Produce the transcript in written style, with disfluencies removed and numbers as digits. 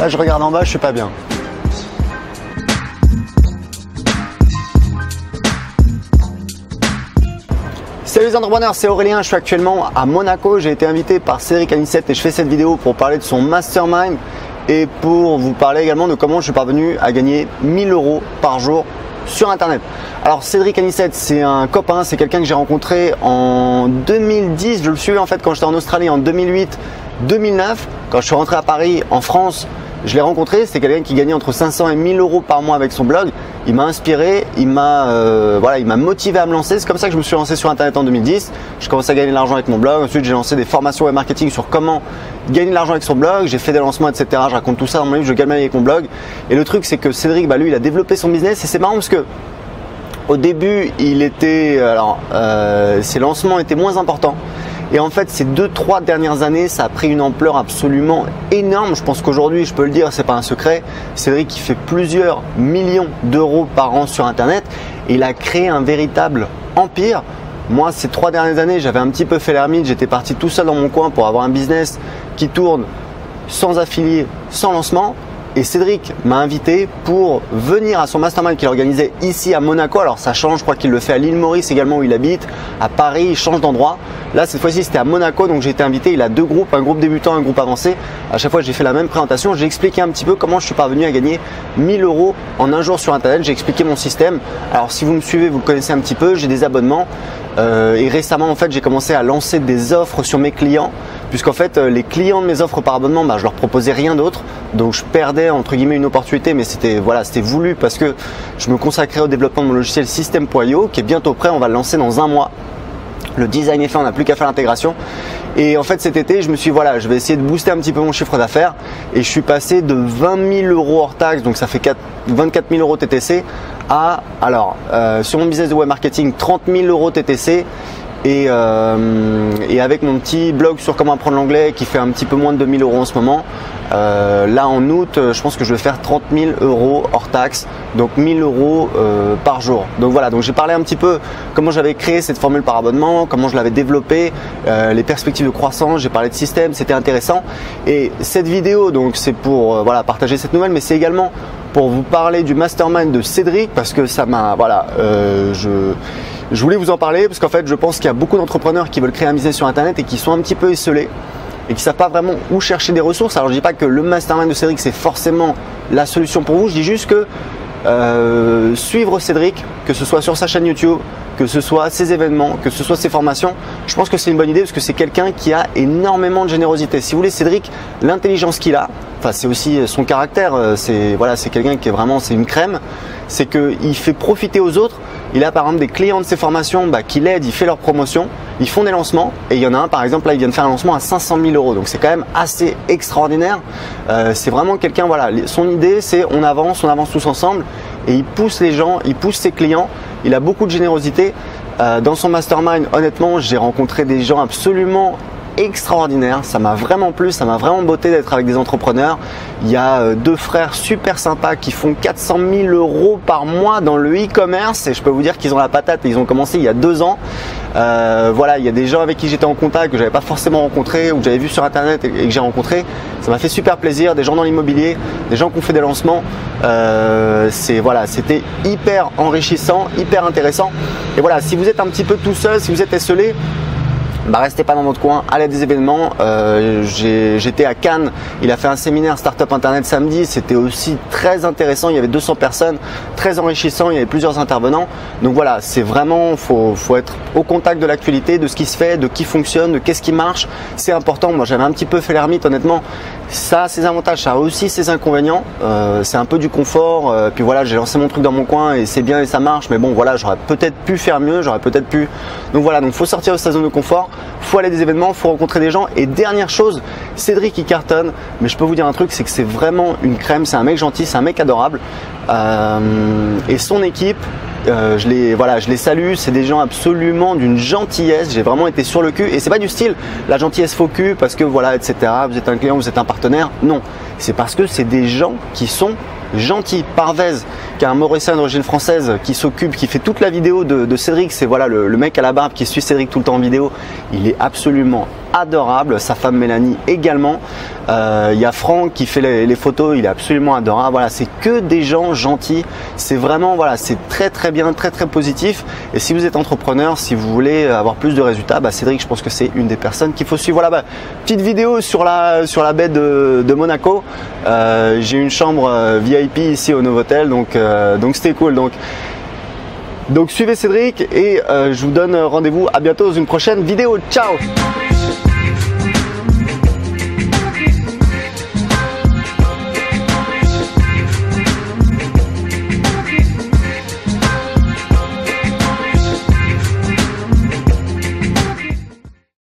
Là, je regarde en bas, je suis pas bien. Salut les entrepreneurs, c'est Aurélien, je suis actuellement à Monaco. J'ai été invité par Cédric Anissette et je fais cette vidéo pour parler de son mastermind et pour vous parler également de comment je suis parvenu à gagner 1000 € par jour sur internet. Alors Cédric Anissette, c'est un copain, c'est quelqu'un que j'ai rencontré en 2010. Je le suivais en fait quand j'étais en Australie en 2008, 2009. Quand je suis rentré à Paris en France, je l'ai rencontré. C'était quelqu'un qui gagnait entre 500 et 1000 € par mois avec son blog. Il m'a inspiré, il m'a motivé à me lancer. C'est comme ça que je me suis lancé sur internet en 2010. Je commençais à gagner de l'argent avec mon blog. Ensuite, j'ai lancé des formations web marketing sur comment gagner de l'argent avec son blog. J'ai fait des lancements, etc. Je raconte tout ça dans mon livre, Je gagne ma vie avec mon blog. Et le truc, c'est que Cédric, lui, il a développé son business et c'est marrant parce que au début, ses lancements étaient moins importants. Et en fait, ces 2-3 dernières années, ça a pris une ampleur absolument énorme. Je pense qu'aujourd'hui, je peux le dire, c'est pas un secret. Cédric, il fait plusieurs millions d'euros par an sur Internet. Et il a créé un véritable empire. Moi, ces 3 dernières années, j'avais un petit peu fait l'ermite. J'étais parti tout seul dans mon coin pour avoir un business qui tourne sans affilié, sans lancement. Et Cédric m'a invité pour venir à son mastermind qu'il organisait ici à Monaco. Alors ça change, je crois qu'il le fait à l'île Maurice également où il habite, à Paris, il change d'endroit. Là cette fois-ci c'était à Monaco, donc j'ai été invité. Il a 2 groupes, un groupe débutant, un groupe avancé. À chaque fois j'ai fait la même présentation, j'ai expliqué un petit peu comment je suis parvenu à gagner 1000 € en un jour sur internet. J'ai expliqué mon système. Alors si vous me suivez, vous le connaissez un petit peu, j'ai des abonnements. Et récemment en fait j'ai commencé à lancer des offres sur mes clients, puisqu'en fait les clients de mes offres par abonnement, je leur proposais rien d'autre, donc je perdais entre guillemets une opportunité, mais c'était voulu parce que je me consacrais au développement de mon logiciel System.io qui est bientôt prêt. On va le lancer dans un mois. Le design est fait, on n'a plus qu'à faire l'intégration. Et en fait cet été je me suis dit je vais essayer de booster un petit peu mon chiffre d'affaires et je suis passé de 20 000 € hors taxe, donc ça fait 24 000 € TTC à sur mon business de web marketing 30 000 € TTC et avec mon petit blog sur comment apprendre l'anglais qui fait un petit peu moins de 2 000 € en ce moment. Là en août, je pense que je vais faire 30 000 € hors taxe, donc 1 000 € par jour. Donc voilà, donc j'ai parlé un petit peu comment j'avais créé cette formule par abonnement, comment je l'avais développée, les perspectives de croissance. J'ai parlé de système, c'était intéressant. Et cette vidéo, donc c'est pour partager cette nouvelle, mais c'est également pour vous parler du mastermind de Cédric parce que ça m'a je voulais vous en parler parce qu'en fait je pense qu'il y a beaucoup d'entrepreneurs qui veulent créer un business sur internet et qui sont un petit peu esselés et qui ne savent pas vraiment où chercher des ressources. Alors je ne dis pas que le mastermind de Cédric c'est forcément la solution pour vous, je dis juste que suivre Cédric, que ce soit sur sa chaîne YouTube, que ce soit ses événements, que ce soit ses formations, je pense que c'est une bonne idée parce que c'est quelqu'un qui a énormément de générosité. Si vous voulez, Cédric, l'intelligence qu'il a, c'est aussi son caractère, c'est quelqu'un qui est vraiment, c'est une crème, c'est qu'il fait profiter aux autres. Il a par exemple des clients de ses formations qui l'aident, il fait leur promotion, ils font des lancements et il y en a un par exemple là il vient de faire un lancement à 500 000 €, donc c'est quand même assez extraordinaire. C'est vraiment quelqu'un, son idée c'est on avance tous ensemble et il pousse les gens, il pousse ses clients, il a beaucoup de générosité. Dans son mastermind, honnêtement j'ai rencontré des gens absolument extraordinaire, ça m'a vraiment plu, ça m'a vraiment botté d'être avec des entrepreneurs. Il y a 2 frères super sympas qui font 400 000 € par mois dans le e-commerce et je peux vous dire qu'ils ont la patate et ils ont commencé il y a 2 ans. Il y a des gens avec qui j'étais en contact que j'avais pas forcément rencontré ou que j'avais vu sur internet et que j'ai rencontré. Ça m'a fait super plaisir, des gens dans l'immobilier, des gens qui ont fait des lancements. C'était hyper enrichissant, hyper intéressant. Et si vous êtes un petit peu tout seul, si vous êtes esselé, restez pas dans votre coin, allez à des événements. J'étais à Cannes, il a fait un séminaire Startup Internet samedi, c'était aussi très intéressant, il y avait 200 personnes, très enrichissant, il y avait plusieurs intervenants. Donc c'est vraiment, faut être au contact de l'actualité, de ce qui se fait, de qui fonctionne, de qu'est-ce qui marche, c'est important. Moi j'avais un petit peu fait l'ermite honnêtement, ça a ses avantages, ça a aussi ses inconvénients, c'est un peu du confort, puis j'ai lancé mon truc dans mon coin et c'est bien et ça marche, mais j'aurais peut-être pu faire mieux, donc faut sortir de sa zone de confort. Faut aller à des événements, faut rencontrer des gens. Et dernière chose, Cédric il cartonne, mais je peux vous dire un truc, c'est que c'est vraiment une crème, c'est un mec gentil, c'est un mec adorable. Et son équipe, je les salue, c'est des gens absolument d'une gentillesse. J'ai vraiment été sur le cul et c'est pas du style la gentillesse faux cul parce que etc. Vous êtes un client, vous êtes un partenaire. Non, c'est parce que c'est des gens qui sont gentils. Parvez, qui est un Mauricien d'origine française qui s'occupe, qui fait toute la vidéo de Cédric, c'est le mec à la barbe qui suit Cédric tout le temps en vidéo. Il est absolument adorable, sa femme Mélanie également. Il y a Franck qui fait les photos, il est absolument adorable. Voilà, c'est que des gens gentils. C'est vraiment, voilà, c'est très bien, très positif. Et si vous êtes entrepreneur, si vous voulez avoir plus de résultats, Cédric, je pense que c'est une des personnes qu'il faut suivre. Voilà, petite vidéo sur la baie de Monaco. J'ai une chambre VIP ici au Novotel, donc c'était cool. Donc suivez Cédric et je vous donne rendez-vous à bientôt dans une prochaine vidéo. Ciao!